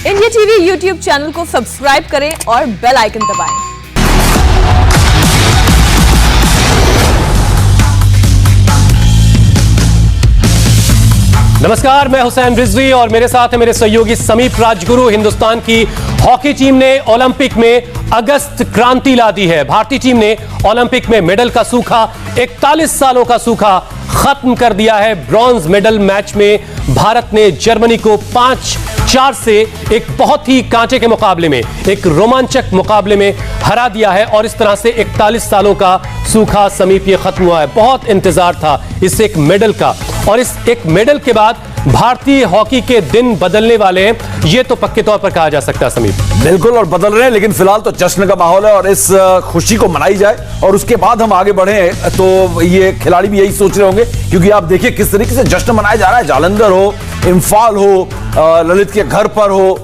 India TV YouTube channel को subscribe करें और बेल आइकन दबाएं। नमस्कार, मैं हुसैन रिजवी और मेरे साथ है मेरे सहयोगी समीप राजगुरु। हिंदुस्तान की हॉकी टीम ने ओलंपिक में अगस्त क्रांति ला दी है। भारतीय टीम ने ओलंपिक में मेडल का सूखा 41 सालों का सूखा खत्म कर दिया है। ब्रॉन्ज मेडल मैच में भारत ने जर्मनी को 5-4 से एक बहुत ही कांटे के मुकाबले में, एक रोमांचक मुकाबले में हरा दिया है और इस तरह से 41 सालों का सूखा समीप ये खत्म हुआ है। बहुत इंतजार था इस एक मेडल का और इस एक मेडल के बाद भारतीय हॉकी के दिन बदलने वाले हैं, ये तो पक्के तौर पर कहा जा सकता है समीप। बिल्कुल, और बदल रहे हैं, लेकिन फिलहाल तो जश्न का माहौल है और इस खुशी को मनाई जाए और उसके बाद हम आगे बढ़े। तो ये खिलाड़ी भी यही सोच रहे होंगे, क्योंकि आप देखिए किस तरीके से जश्न मनाया जा रहा है। जालंधर हो, इम्फाल हो, ललित के घर पर हो,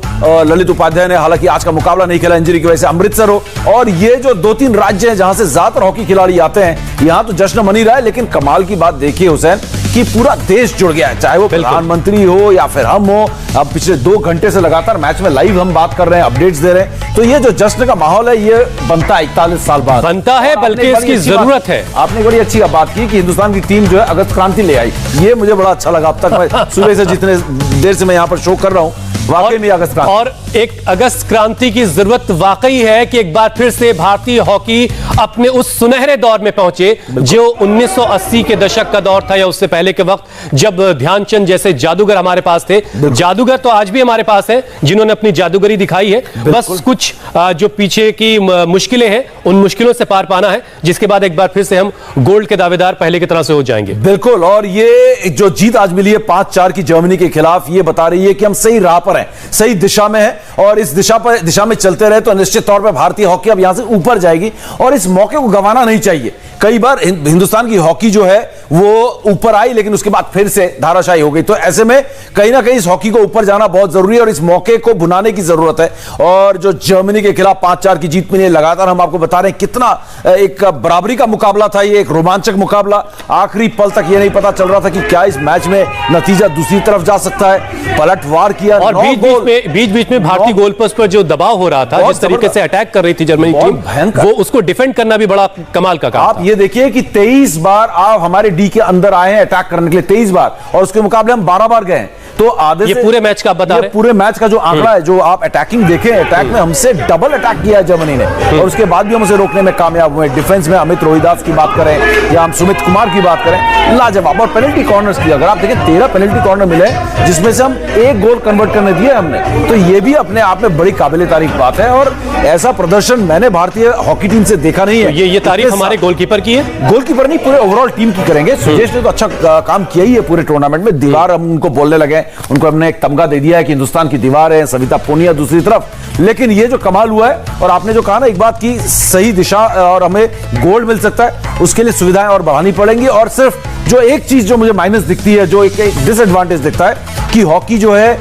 ललित उपाध्याय ने हालांकि आज का मुकाबला नहीं खेला इंजरी की वजह से, अमृतसर हो, और ये जो 2-3 राज्य हैं जहां से ज्यादातर हॉकी खिलाड़ी आते हैं, यहां तो जश्न मन ही रहा है। लेकिन कमाल की बात देखिए हुसैन कि पूरा देश जुड़ गया है, चाहे वो प्रधानमंत्री हो या फिर हम हो। अब पिछले 2 घंटे से लगातार मैच में लाइव हम बात कर रहे हैं, अपडेट्स दे रहे हैं। तो ये जो जश्न का माहौल है ये बनता है 41 साल बाद, बनता है, बल्कि इसकी जरूरत है। आपने बड़ी अच्छी बात की कि हिंदुस्तान की टीम जो है अगस्त क्रांति ले आई, ये मुझे बड़ा अच्छा लगा। अब तक मैं सुबह से जितने देर से मैं यहाँ पर शो कर रहा हूँ, वाकई में अगस्त क्रांति, और एक अगस्त क्रांति की जरूरत वाकई है कि एक बार फिर से भारतीय हॉकी अपने उस सुनहरे दौर में पहुंचे जो 1980 के दशक का दौर था या उससे पहले के वक्त जब ध्यानचंद जैसे जादूगर हमारे पास थे। जादूगर तो आज भी हमारे पास हैं जिन्होंने अपनी जादूगरी दिखाई है, बस कुछ जो पीछे की मुश्किलें हैं उन मुश्किलों से पार पाना है, जिसके बाद एक बार फिर से हम गोल्ड के दावेदार पहले की तरह से हो जाएंगे। बिल्कुल, और ये जो जीत आज मिली है 5-4 की जर्मनी के खिलाफ, ये बता रही है कि हम सही राह पर हैं, सही दिशा में है और इस दिशा में चलते रहे तो निश्चित तौर पर भारतीय हॉकी अब यहां से ऊपर जाएगी और इस मौके को गंवाना नहीं चाहिए। कई बार हिंदुस्तान की हॉकी जो है वो ऊपर आई लेकिन उसके बाद फिर से धाराशायी हो गई, तो ऐसे में कहीं ना कहीं इस हॉकी को ऊपर जाना बहुत जरूरी है और इस मौके को भुनाने की जरूरत है। और जो जर्मनी के खिलाफ 5-4 की जीत मिली, लगातार हम आपको बता रहे हैं कितना एक बराबरी का मुकाबला था, ये एक रोमांचक मुकाबला। आखिरी पल तक ये नहीं पता चल रहा था कि क्या इस मैच में नतीजा दूसरी तरफ जा सकता है। पलटवार किया और बीच में भारतीय गोल पोस्ट पर जो दबाव हो रहा था, जिस तरीके से अटैक कर रही थी जर्मनी टीम, वो उसको डिफेंड करना भी बड़ा कमाल का काम था। ये देखिए कि 23 बार आप हमारे डी के अंदर आए हैं अटैक करने के लिए, 23 बार, और उसके मुकाबले हम 12 बार गए हैं। तो आधे ये पूरे मैच का आप बता रहे हैं, पूरे मैच का जो आंकड़ा है, जो आप अटैकिंग देखें, अटैक में हमसे डबल अटैक किया है जर्मनी ने और उसके बाद भी हम उसे रोकने में कामयाब हुए। डिफेंस में अमित रोहिदास की बात करें या हम सुमित कुमार की बात करें, लाजवाब। और पेनल्टी कॉर्नर्स की अगर आप देखें 13 पेनल्टी कॉर्नर मिले जिसमें से हम 1 गोल कन्वर्ट करने दिए हमने, तो ये भी अपने आप में बड़ी काबिले तारीफ बात है और ऐसा प्रदर्शन मैंने भारतीय हॉकी टीम से देखा नहीं है। ये तारीफ हमारे गोलकीपर की है, गोलकीपर नहीं पूरे ओवरऑल टीम की करेंगे। सुजेश ने तो अच्छा काम किया ही है पूरे टूर्नामेंट में। दीवार हम उनको बोलने लगे, उनको हमने एक तमगा दे दिया है कि हिंदुस्तान की दीवार है, सविता पूनिया दूसरी तरफ। लेकिन ये जो कमाल हुआ है, और आपने जो कहा ना एक बात की, सही दिशा और हमें गोल्ड मिल सकता है, उसके लिए सुविधाएं और बढ़ानी पड़ेंगी। और सिर्फ जो एक चीज जो मुझे माइनस दिखती है, जो एक डिसएडवांटेज दिखता है कि हॉकी जो है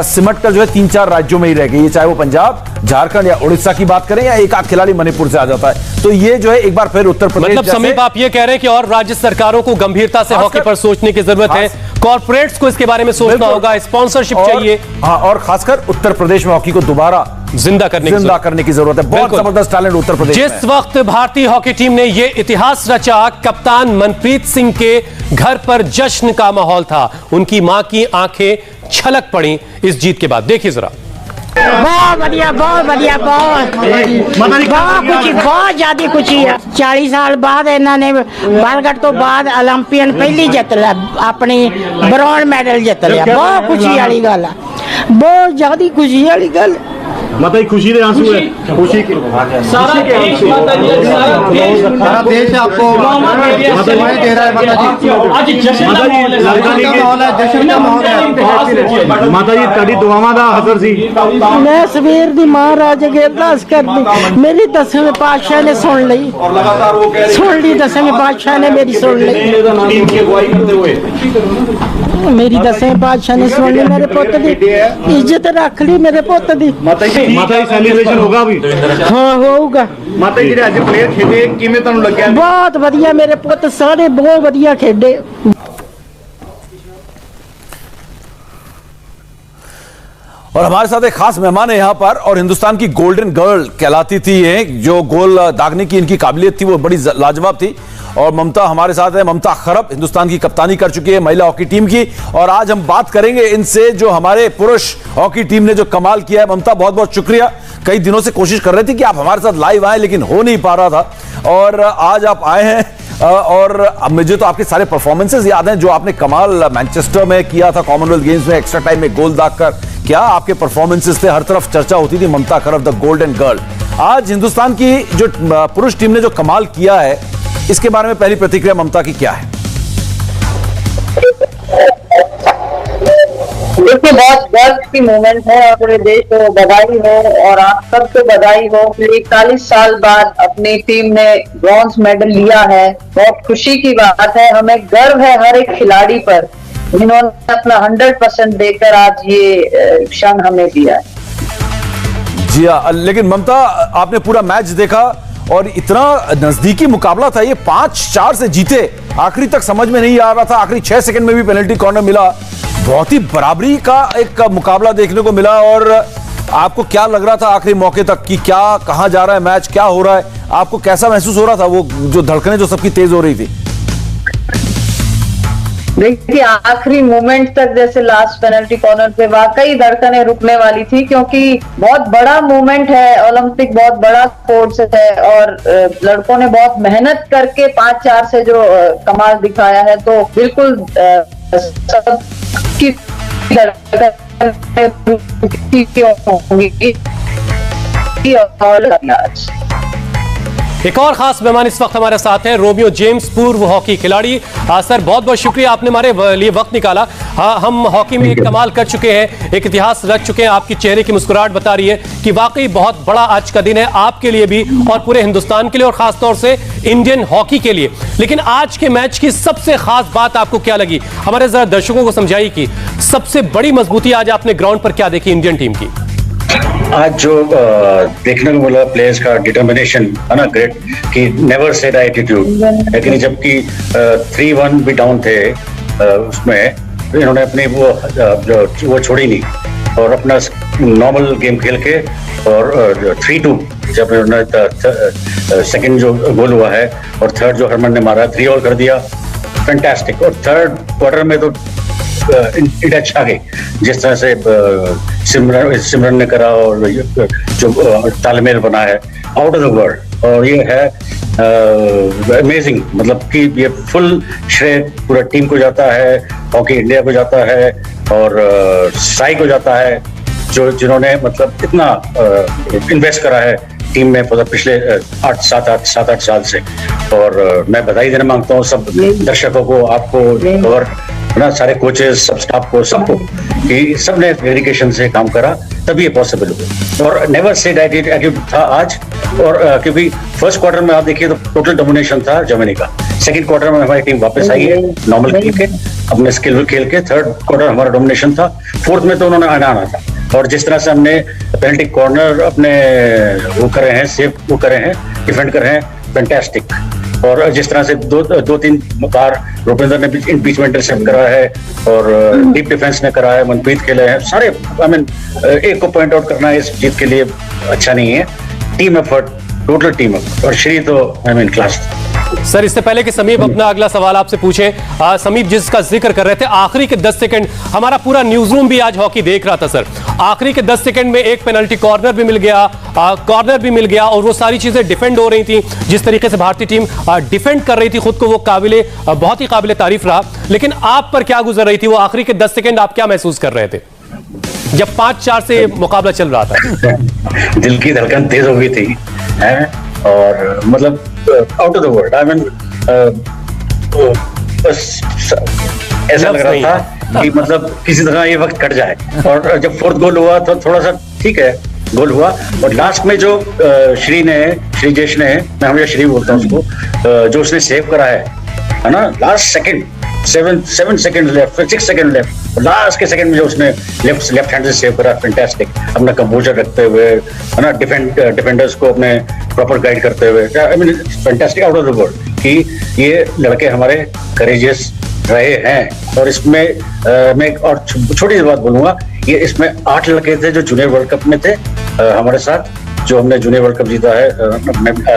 सिमट कर जो है 3-4 राज्यों में ही रह गई है, चाहे वो पंजाब, झारखंड या उड़ीसा की बात करें या एक आध खिलाड़ी मणिपुर से आ जाता है। तो ये जो है एक बार फिर उत्तर प्रदेश, मतलब समीप आप ये कह रहे हैं कि और राज्य सरकारों को गंभीरता से हॉकी पर सोचने की जरूरत है, कॉर्पोरेट्स को इसके बारे में सोचना होगा, स्पॉन्सरशिप चाहिए। हाँ, और खासकर उत्तर प्रदेश में हॉकी को दोबारा जिंदा करने की जरूरत है। बहुत जबरदस्त टैलेंट उत्तर प्रदेश में। जिस वक्त भारतीय हॉकी टीम ने यह इतिहास रचा, कप्तान मनप्रीत सिंह के घर पर जश्न का माहौल था, उनकी मां की आंखें छलक पड़ी इस जीत के बाद। देखिए जरा। बहुत बढ़िया, बहुत बढ़िया, बहुत खुशी, बहुत ज्यादा खुशी है। 40 साल बाद इन्होंने बरगढ़ तो बाद ओलंपियन पहली जित लिया, अपनी ब्रॉन्ज मेडल जित लिया। बहुत खुशी वाली गल है, बहुत ज्यादा खुशी वाली गल। माता खुशी के आंसू है, खुशी के सारा देश, माता जी सारा देश आपको माता जी दे रहा है। माता जी आज जश्न का माहौल है, जश्न का माहौल है। माता जी तेरी दुआवां दा असर सी। मैं सवेर दी महाराज अगे अरदास करदी, मेरी 10वें पातशाह ने सुन ली, और लगातार वो कह सुन ली, 10वें पातशाह ने मेरी सुन ली, टीम की अगुवाई करते हुए मेरी 10वें पातशाह ने सुन ली, मेरे पुत दी इज्जत रख ली, मेरे पुत दी। माता जी सेलिब्रेशन होगा भी? हाँ होगा। माता जी आज प्लेयर खेले किवें तुहानू लग्या? बहुत बढ़िया, मेरे पुत सारे बहुत बढ़िया खेडे। और हमारे साथ एक खास मेहमान है यहाँ पर, और हिंदुस्तान की गोल्डन गर्ल कहलाती थी ये, जो गोल दागने की इनकी काबिलियत थी वो बड़ी लाजवाब थी। और ममता हमारे साथ है, ममता खरब हिंदुस्तान की कप्तानी कर चुकी है महिला हॉकी टीम की, और आज हम बात करेंगे इनसे जो हमारे पुरुष हॉकी टीम ने जो कमाल किया है। ममता बहुत बहुत शुक्रिया, कई दिनों से कोशिश कर रहे थे कि आप हमारे साथ लाइव आए लेकिन हो नहीं पा रहा था, और आज आप आए हैं। और अब मुझे तो आपके सारे परफॉर्मेंसेस याद हैं जो आपने कमाल मैनचेस्टर में किया था, कॉमनवेल्थ गेम्स में एक्स्ट्रा टाइम में गोल दागकर। क्या आपके परफॉर्मेंसेस थे, हर तरफ चर्चा होती थी ममता खरब द गोल्डन गर्ल। आज हिंदुस्तान की जो पुरुष टीम ने जो कमाल किया है, इसके बारे में पहली प्रतिक्रिया ममता की क्या है? देखिए, बहुत गर्व की मोमेंट है और पूरे देश को बधाई हो और आप सबको बधाई हो कि 41 साल बाद अपनी टीम ने ब्रॉन्ज मेडल लिया है। बहुत खुशी की बात है, हमें गर्व है हर एक खिलाड़ी पर जिन्होंने अपना 100% देकर आज ये क्षण हमें दिया है। जी हाँ, लेकिन ममता आपने पूरा मैच देखा और इतना नजदीकी मुकाबला था, ये 5-4 से जीते, आखिरी तक समझ में नहीं आ रहा था, आखिरी 6 सेकंड में भी पेनल्टी कॉर्नर मिला, बहुत ही बराबरी का एक मुकाबला देखने को मिला। और आपको क्या लग रहा था आखिरी मौके तक कि क्या, कहां जा रहा है मैच, क्या हो रहा है, आपको कैसा महसूस हो रहा था, वो जो धड़कनें जो सबकी तेज हो रही थी? देखिए, आखिरी मोमेंट तक जैसे लास्ट पेनल्टी कॉर्नर पे वाकई धड़कनें रुकने वाली थी, क्योंकि बहुत बड़ा मोमेंट है, ओलंपिक बहुत बड़ा कोर्स है और लड़कों ने बहुत मेहनत करके 5-4 से जो कमाल दिखाया है, तो बिल्कुल सबकी एक और खास मेहमान इस वक्त हमारे साथ हैं, रोमियो जेम्स, पूर्व हॉकी खिलाड़ी। सर, बहुत बहुत शुक्रिया, आपने हमारे लिए वक्त निकाला। हम हॉकी में एक कमाल कर चुके हैं, एक इतिहास रच चुके हैं, आपकी चेहरे की मुस्कुराहट बता रही है कि वाकई बहुत बड़ा आज का दिन है आपके लिए भी और पूरे हिंदुस्तान के लिए और खासतौर से इंडियन हॉकी के लिए। लेकिन आज के मैच की सबसे खास बात आपको क्या लगी, हमारे जरा दर्शकों को समझाइए कि सबसे बड़ी मजबूती आज आपने ग्राउंड पर क्या देखी इंडियन टीम की? आज जो देखने को मिला प्लेयर्स का डिटर्मिनेशन है ना, ग्रेट, कि नेवर सेड एटीट्यूड, लेकिन जबकि 3-1 भी डाउन थे उसमें इन्होंने अपनी वो छोड़ी नहीं और अपना नॉर्मल गेम खेल के, और 3-2 जब इन्होंने सेकंड जो गोल हुआ है और थर्ड जो हरमन ने मारा 3 ऑल कर दिया, फैंटास्टिक। और थर्ड क्वार्टर में तो इंडिया अच्छा गई, जिस तरह से सिमरन ने करा और जो तालमेल बना है, आउट ऑफ द वर्ल्ड। और ये है अमेजिंग, मतलब कि ये फुल श्रेय पूरा टीम को जाता है, हॉकी इंडिया को जाता है और साई को जाता है, जो जिन्होंने मतलब इतना इन्वेस्ट करा है टीम में पिछले 7-8 साल से। और मैं बधाई देना मांगता हूँ सब दर्शकों को, आपको और ना सारे कोचेस, सब स्टाफ को, सबको, कि सबने डेडिकेशन से काम करा तभी ये पॉसिबल हुआ। और नेवर सेड एटीट्यूड था आज, और क्योंकि फर्स्ट क्वार्टर में आप देखिए तो टोटल डोमिनेशन था जर्मनी का, सेकंड क्वार्टर में हमारी टीम वापस आई है नॉर्मल खेल के, अपने स्किल खेल के, थर्ड क्वार्टर हमारा डोमिनेशन था, फोर्थ में तो उन्होंने आना था। और जिस तरह से हमने पेनल्टी कॉर्नर अपने वो करे हैं, सेव वो करे हैं, डिफेंड करे हैं, फैंटास्टिक। और जिस तरह से 2-3 बार रुपिंदर ने बीच में इंटरसेप्ट करा है और डीप डिफेंस ने करा है, मनप्रीत खेले हैं, सारे एक को पॉइंट आउट करना इस जीत के लिए अच्छा नहीं है। Team effort, total team effort, और श्री तो क्लास। सर, इससे पहले कि समीप अपना अगला सवाल आपसे पूछे, समीप जिसका जिक्र कर रहे थे, आखिरी के 10 सेकंड, हमारा पूरा न्यूज रूम भी आज हॉकी देख रहा था सर, आखिरी के 10 सेकंड में एक पेनल्टी कॉर्नर भी मिल गया, और वो सारी चीजें डिफेंड हो रही थी, जिस तरीके से भारतीय टीम डिफेंड कर रही थी खुद को, वो बहुत ही काबिले तारीफ रहा। लेकिन आप पर क्या गुजर रही थी वो आखिरी के 10 सेकंड, आप क्या महसूस कर रहे थे जब 5-4 से मुकाबला चल रहा था? दिल की धड़कन तेज हो गई थी, और मतलब आउट ऑफ द वर्ल्ड, बस ऐसा लग रहा था कि मतलब किसी तरह ये वक्त कट जाए। और जब फोर्थ गोल हुआ तो थोड़ा सा ठीक है, गोल हुआ, और लास्ट में जो श्रीजेश ने, मैं हमेशा श्री बोलता हूँ उसको, जो उसने सेव करा है ना, last second 7 second left, 6 second left, last के सेकंड में जो उसने लेफ्ट हैंड से सेव करा, फैंटास्टिक, अपना कंपोजर रखते हुए, है ना, डिफेंडर्स को अपने प्रॉपर गाइड करते हुए, fantastic, out of the world कि ये लड़के हमारे करेजियस रहे हैं। और इसमें मैं एक और छोटी सी बात बोलूंगा, ये इसमें 8 लड़के थे जो जूनियर वर्ल्ड कप में थे हमारे साथ, जो हमने जूनियर वर्ल्ड कप जीता है।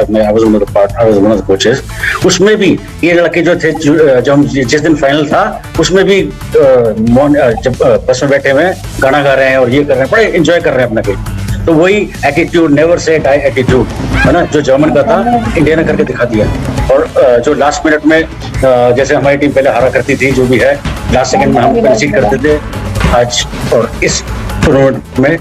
मैं I was one of the coaches. उसमें भी ये लड़के जो थे, जो हम जिस दिन फाइनल था उसमें भी जब बस में बैठे हुए गाना गा रहे हैं और ये कर रहे हैं, बड़े एंजॉय कर रहे हैं अपना खेल। तो वही attitude, never say die attitude है ना, जो जर्मन का था, इंडिया ने करके दिखा दिया। और जो लास्ट मिनट में जैसे हमारी टीम पहले हारा करती थी, जो भी है लास्ट सेकंड में हम कंसीड करते थे, आज और इस टूर्नामेंट में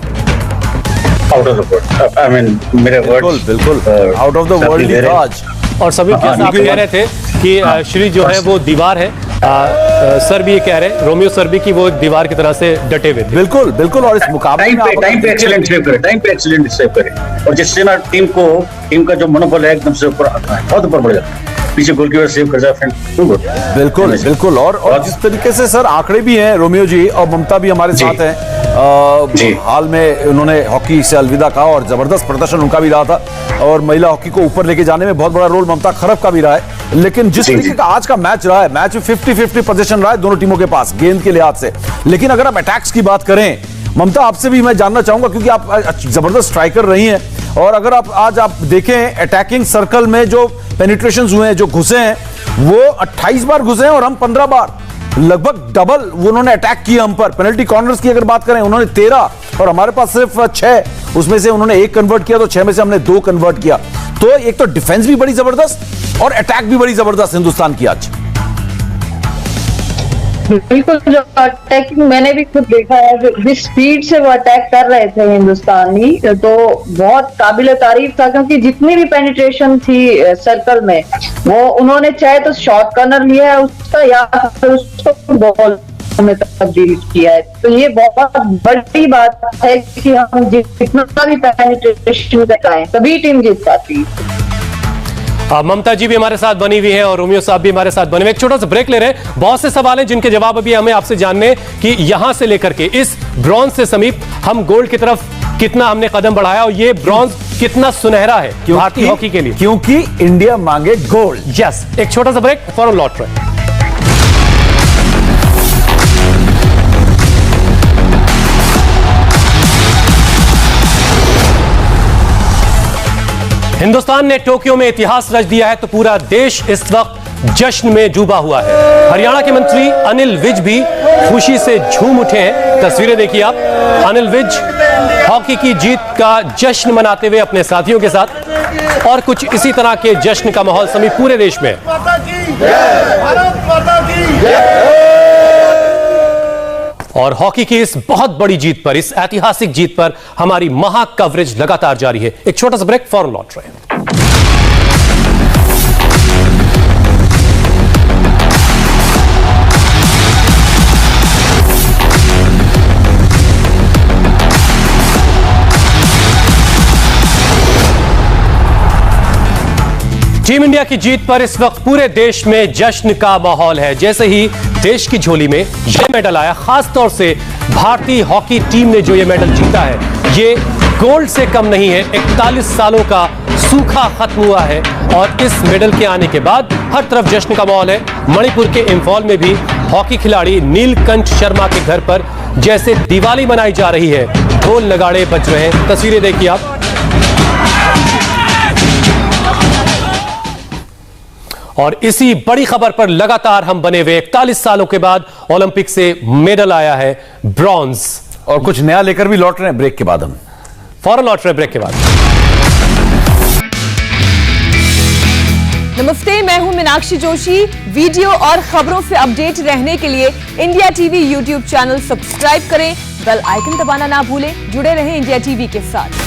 out of the world, I mean मेरे वर्ड्स बिल्कुल आउट ऑफ द वर्ल्ड ही आज। और सभी जैसा आप कह रहे थे कि श्री जो है वो दीवार है, सर भी ये कह रहे हैं, रोमियो सर भी कि वो एक दीवार की तरह से डटे हुए थे। बिल्कुल बिल्कुल। और इस मुकाबले में टाइम पे एक्सीलेंट सेव करे, टाइम पे एक्सीलेंट सेव करे, और जिससे ना टीम का जो मनोबल है एकदम से ऊपर आता है, बहुत ऊपर बढ़ जाता है। पीछे गोलकीपर सेव कर जाए फ्रेंड, बिल्कुल बिल्कुल। और जिस तरीके से सर आंकड़े भी हैं, रोमियो जी और ममता भी हमारे साथ हैं, हाल में उन्होंने हॉकी से अलविदा कहा और जबरदस्त प्रदर्शन उनका भी रहा था, और महिला हॉकी को ऊपर लेके जाने में बहुत बड़ा रोल ममता खरब का भी रहा है। लेकिन जिस तरीके का आज का मैच रहा है, मैच में 50-50 पोजीशन रहा है दोनों टीमों के पास गेंद के लिहाज से। लेकिन अगर आप अटैक्स की बात करें, ममता आपसे भी मैं जानना चाहूंगा, क्योंकि आप जबरदस्त स्ट्राइकर रही हैं, और अगर आज आप देखें अटैकिंग सर्कल में जो पेनिट्रेशन हुए हैं, जो घुसे हैं, वो 28 बार घुसे हैं और हम 15 बार, लगभग डबल वो उन्होंने अटैक किया हम पर। पेनल्टी कॉर्नर्स की अगर बात करें, उन्होंने 13 और हमारे पास सिर्फ 6, उसमें से उन्होंने 1 कन्वर्ट किया, तो 6 में से हमने 2 कन्वर्ट किया। तो एक तो डिफेंस भी बड़ी जबरदस्त और अटैक भी बड़ी जबरदस्त हिंदुस्तान की आज। बिल्कुल, जो अटैकिंग मैंने भी खुद देखा है, जिस स्पीड से वो अटैक कर रहे थे हिंदुस्तानी, तो बहुत काबिल तारीफ था, क्योंकि जितनी भी पेनिट्रेशन थी सर्कल में, वो उन्होंने चाहे तो शॉर्ट कॉर्नर लिया है उसका, या फिर उसको बॉल में तब्दील किया है। तो ये बहुत बड़ी बात है कि हम जितना भी पेनिट्रेशन कराएं तभी टीम जीत पाती है। ममता जी भी हमारे साथ बनी हुई हैं और रोमियो साहब भी हमारे साथ बने हुए। एक छोटा सा ब्रेक ले रहे हैं, बहुत से सवाल हैं जिनके जवाब अभी हमें आपसे जानने कि यहां से लेकर के इस ब्रॉन्ज से समीप हम गोल्ड की तरफ कितना हमने कदम बढ़ाया, और ये ब्रॉन्ज कितना सुनहरा है भारतीय हॉकी के लिए, क्योंकि इंडिया मांगे गोल्ड। यस, एक छोटा सा ब्रेक, फौरन लौट रहे हैं। हिंदुस्तान ने टोक्यो में इतिहास रच दिया है, तो पूरा देश इस वक्त जश्न में डूबा हुआ है। हरियाणा के मंत्री अनिल विज भी खुशी से झूम उठे हैं, तस्वीरें देखिए आप। अनिल विज हॉकी की जीत का जश्न मनाते हुए अपने साथियों के साथ, और कुछ इसी तरह के जश्न का माहौल समेत पूरे देश में। और हॉकी की इस बहुत बड़ी जीत पर, इस ऐतिहासिक जीत पर हमारी महा कवरेज लगातार जारी है। एक छोटा सा ब्रेक, फौरन लौट रहे हैं। टीम इंडिया की जीत पर इस वक्त पूरे देश में जश्न का माहौल है। जैसे ही देश की झोली में यह मेडल आया, खास तौर से भारतीय हॉकी टीम ने जो ये मेडल जीता है, ये गोल्ड से कम नहीं है। 41 सालों का सूखा खत्म हुआ है, और इस मेडल के आने के बाद हर तरफ जश्न का माहौल है। मणिपुर के इंफॉल में भी हॉकी खिलाड़ी नीलकंठ शर्मा के घर पर जैसे दिवाली मनाई जा रही है, ढोल नगाड़े बज रहे हैं। तस्वीरें देखिए आप। और इसी बड़ी खबर पर लगातार हम बने हुए 41 सालों के बाद ओलंपिक से मेडल आया है, ब्रॉन्ज, और कुछ नया लेकर भी लौट रहे हैं ब्रेक के बाद। हम फौरन लौट रहे हैं ब्रेक के बाद। नमस्ते, मैं हूं मीनाक्षी जोशी। वीडियो और खबरों से अपडेट रहने के लिए India TV YouTube channel subscribe करें, बेल आइकन दबाना ना भूलें। जुड़े रहें इंडिया टीवी के साथ।